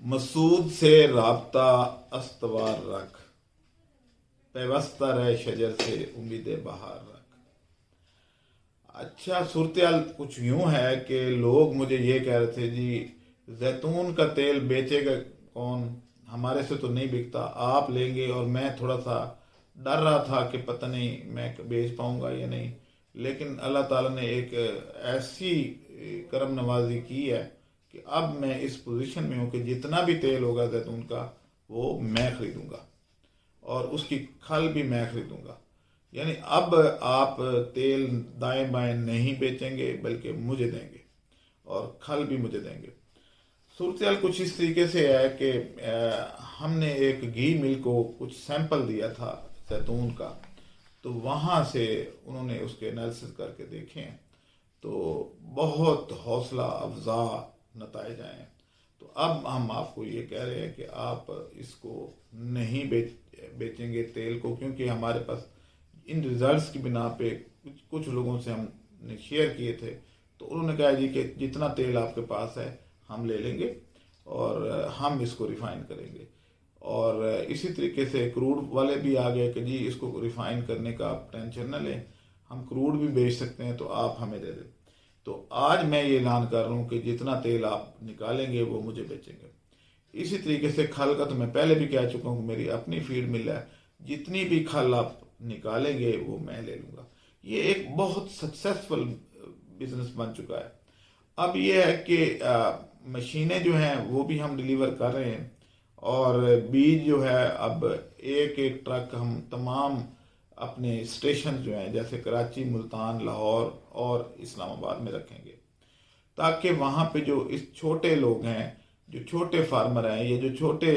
मसूद से राब्ता अस्तवार रख, पैवस्ता रहे शजर से उम्मीद बहार रख। अच्छा, सूरत कुछ यूं है कि लोग मुझे ये कह रहे थे, जी जैतून का तेल बेचेगा कौन, हमारे से तो नहीं बिकता, आप लेंगे। और मैं थोड़ा सा डर रहा था कि पता नहीं मैं बेच पाऊंगा या नहीं। लेकिन अल्लाह ताला ने एक ऐसी करम नवाजी की है कि अब मैं इस पोजीशन में हूँ कि जितना भी तेल होगा जैतून का वो मैं खरीदूंगा और उसकी खल भी मैं खरीदूंगा। यानी अब आप तेल दाएं बाएं नहीं बेचेंगे बल्कि मुझे देंगे और खल भी मुझे देंगे। सूरत कुछ इस तरीके से है कि हमने एक घी मिल को कुछ सैंपल दिया था जैतून का, तो वहाँ से उन्होंने उसके एनालिसिस करके देखे हैं, तो बहुत हौसला अफजा नताइज आए हैं। तो अब हम आपको ये कह रहे हैं कि आप इसको नहीं बेचेंगे तेल को, क्योंकि हमारे पास इन रिजल्ट्स की बिना पे कुछ लोगों से हमने शेयर किए थे, तो उन्होंने कहा जी कि जितना तेल आपके पास है हम ले लेंगे और हम इसको रिफाइन करेंगे। और इसी तरीके से क्रूड वाले भी आ गए कि जी इसको रिफाइन करने का आप टेंशन न लें, हम क्रूड भी बेच सकते हैं, तो आप हमें दे दें। तो आज मैं ये ऐलान कर रहा हूँ कि जितना तेल आप निकालेंगे वो मुझे बेचेंगे। इसी तरीके से खल का तो मैं पहले भी कह चुका हूँ कि मेरी अपनी फील्ड मिल है, जितनी भी खल आप निकालेंगे वो मैं ले लूँगा। ये एक बहुत सक्सेसफुल बिजनेस बन चुका है। अब ये है कि मशीनें जो हैं वो भी हम डिलीवर कर रहे हैं और बीज जो है अब एक एक ट्रक हम तमाम अपने स्टेशन जो हैं जैसे कराची, मुल्तान, लाहौर और इस्लामाबाद में रखेंगे, ताकि वहाँ पे जो इस छोटे लोग हैं, जो छोटे फार्मर हैं, ये जो छोटे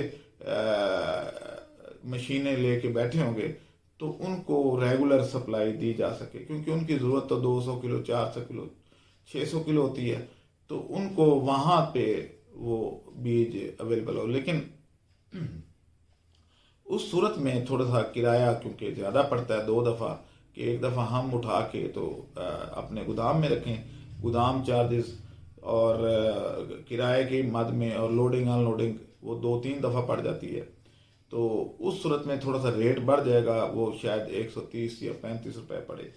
मशीनें लेके बैठे होंगे, तो उनको रेगुलर सप्लाई दी जा सके, क्योंकि उनकी ज़रूरत तो 200 किलो, 400 किलो, 600 किलो होती है, तो उनको वहाँ पे वो बीज अवेलेबल हो। लेकिन उस सूरत में थोड़ा सा किराया क्योंकि ज़्यादा पड़ता है, 2 दफ़ा कि एक दफ़ा हम उठा के तो अपने गोदाम में रखें, गोदाम चार्जेस और किराए की मद में और लोडिंग अनलोडिंग वो 2-3 दफ़ा पड़ जाती है। तो उस सूरत में थोड़ा सा रेट बढ़ जाएगा, वो शायद 130 या 35 रुपए पड़े।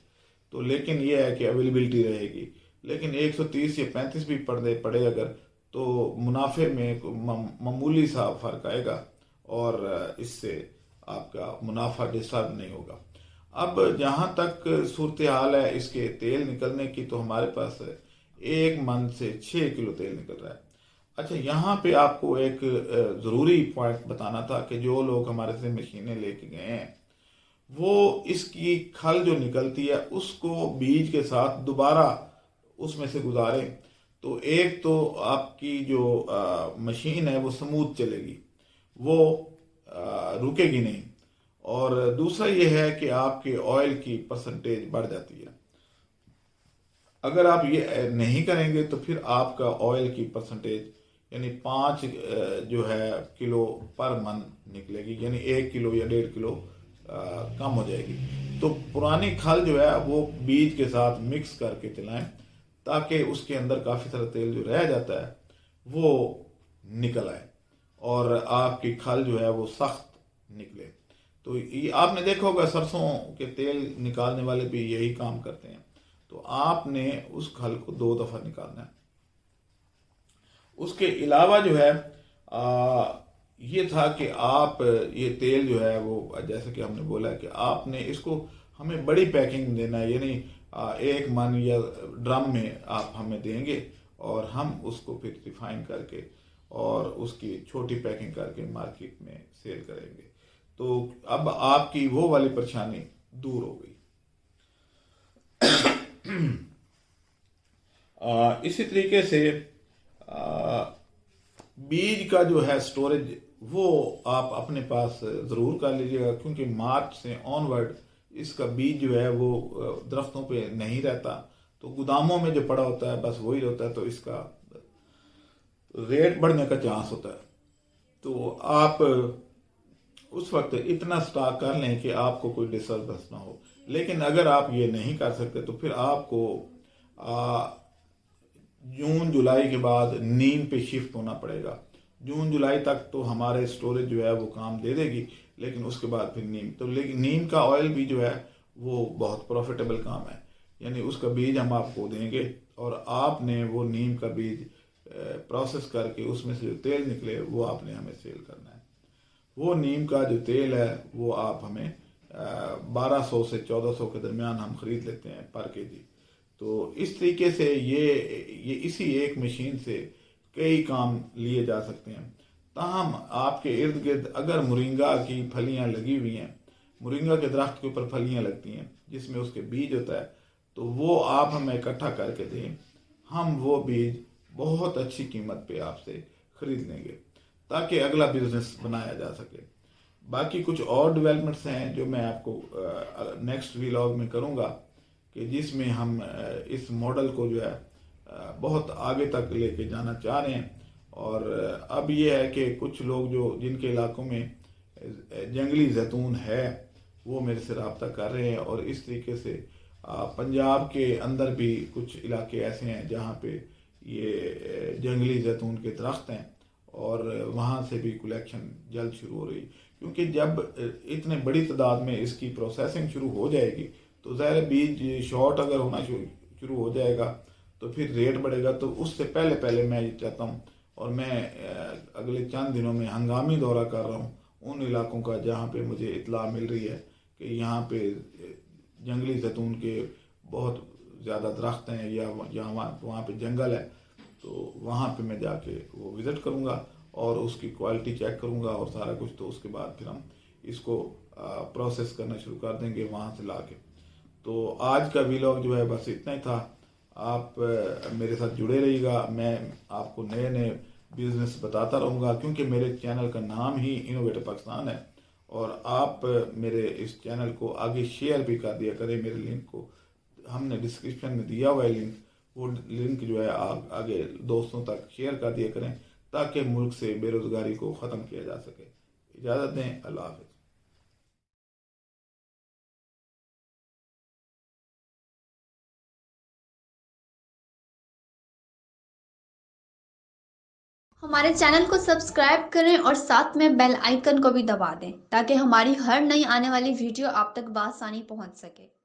तो लेकिन ये है कि अवेलेबिलिटी रहेगी। लेकिन 130 या 35 भी पड़े अगर, तो मुनाफे में मामूली सा फ़र्क आएगा और इससे आपका मुनाफा डिस्टर्ब नहीं होगा। अब जहाँ तक सूरत हाल है इसके तेल निकलने की, तो हमारे पास 1 मन से 6 किलो तेल निकल रहा है। अच्छा, यहाँ पे आपको एक ज़रूरी पॉइंट बताना था कि जो लोग हमारे से मशीनें लेके गए हैं, वो इसकी खल जो निकलती है उसको बीज के साथ दोबारा उसमें से गुजारें, तो एक तो आपकी जो मशीन है वो स्मूथ चलेगी, वो रुकेगी नहीं। और दूसरा ये है कि आपके ऑयल की परसेंटेज बढ़ जाती है। अगर आप ये नहीं करेंगे तो फिर आपका ऑयल की परसेंटेज यानी 5 जो है किलो पर मन निकलेगी, यानी 1 किलो या 1.5 किलो कम हो जाएगी। तो पुरानी खल जो है वो बीज के साथ मिक्स करके चलाएं, ताकि उसके अंदर काफ़ी सारा तेल जो रह जाता है वो निकल आए और आपकी खल जो है वो सख्त निकले। तो ये आपने देखा होगा सरसों के तेल निकालने वाले भी यही काम करते हैं। तो आपने उस खल को 2 दफ़ा निकालना है। उसके अलावा जो है ये था कि आप ये तेल जो है वो जैसे कि हमने बोला कि आपने इसको हमें बड़ी पैकिंग देना है, यानी 1 मन या ड्रम में आप हमें देंगे और हम उसको फिर रिफाइन करके और उसकी छोटी पैकिंग करके मार्केट में सेल करेंगे। तो अब आपकी वो वाली परेशानी दूर हो गई। इसी तरीके से बीज का जो है स्टोरेज वो आप अपने पास ज़रूर कर लीजिएगा, क्योंकि मार्च से ऑनवर्ड इसका बीज जो है वो दरख्तों पे नहीं रहता, तो गोदामों में जो पड़ा होता है बस वही होता है, तो इसका रेट बढ़ने का चांस होता है। तो आप उस वक्त इतना स्टॉक कर लें कि आपको कोई डिस्टर्बेंस ना हो। लेकिन अगर आप ये नहीं कर सकते तो फिर आपको जून जुलाई के बाद नीम पे शिफ्ट होना पड़ेगा जून जुलाई तक तो हमारे स्टोरेज जो है वो काम दे देगी, लेकिन उसके बाद फिर नीम तो, लेकिन नीम का ऑयल भी जो है वो बहुत प्रॉफिटेबल काम है। यानी उसका बीज हम आपको देंगे और आपने वो नीम का बीज प्रोसेस करके उसमें से जो तेल निकले वो आपने हमें सेल करना है। वो नीम का जो तेल है वो आप हमें 1200 से 1400 के दरमियान हम खरीद लेते हैं पर केजी। तो इस तरीके से ये इसी एक मशीन से कई काम लिए जा सकते हैं। ताहम आपके इर्द गिर्द अगर मोरिंगा की फलियां लगी हुई हैं, मोरिंगा के दरख्त के ऊपर फलियां लगती हैं जिसमें उसके बीज होता है, तो वो आप हमें इकट्ठा करके दें, हम वो बीज बहुत अच्छी कीमत पे आपसे खरीद लेंगे ताकि अगला बिजनेस बनाया जा सके। बाकी कुछ और डेवलपमेंट्स हैं जो मैं आपको नेक्स्ट व्लॉग में करूँगा कि जिसमें हम इस मॉडल को जो है बहुत आगे तक लेके जाना चाह रहे हैं। और अब ये है कि कुछ लोग जो जिनके इलाकों में जंगली जैतून है वो मेरे से रब्ता कर रहे हैं, और इस तरीके से पंजाब के अंदर भी कुछ इलाके ऐसे हैं जहाँ पे ये जंगली जैतून के दरख्त हैं और वहाँ से भी कलेक्शन जल्द शुरू हो रही, क्योंकि जब इतने बड़ी तादाद में इसकी प्रोसेसिंग शुरू हो जाएगी तो ज़ाहिर बीज शॉर्ट अगर होना शुरू हो जाएगा तो फिर रेट बढ़ेगा। तो उससे पहले पहले मैं ये चाहता हूँ, और मैं अगले चंद दिनों में हंगामी दौरा कर रहा हूँ उन इलाकों का जहाँ पे मुझे इत्तला मिल रही है कि यहाँ पे जंगली जैतून के बहुत ज़्यादा दरख्त हैं या वहाँ पे जंगल है, तो वहाँ पे मैं जाके वो विज़िट करूँगा और उसकी क्वालिटी चेक करूँगा और सारा कुछ। तो उसके बाद फिर हम इसको प्रोसेस करना शुरू कर देंगे वहाँ से ला के। तो आज का व्लॉग जो है बस इतना ही था। आप मेरे साथ जुड़े रहिएगा, मैं आपको नए नए बिजनेस बताता रहूँगा, क्योंकि मेरे चैनल का नाम ही इनोवेटिव पाकिस्तान है। और आप मेरे इस चैनल को आगे शेयर भी कर दिया करें। मेरे लिंक को हमने डिस्क्रिप्शन में दिया हुआ है लिंक, वो लिंक जो है आगे दोस्तों तक शेयर कर दिया करें ताकि मुल्क से बेरोज़गारी को ख़त्म किया जा सके। इजाज़त दें, अल्लाह हाफ़िज़। हमारे चैनल को सब्सक्राइब करें और साथ में बेल आइकन को भी दबा दें ताकि हमारी हर नई आने वाली वीडियो आप तक बआसानी पहुंच सके।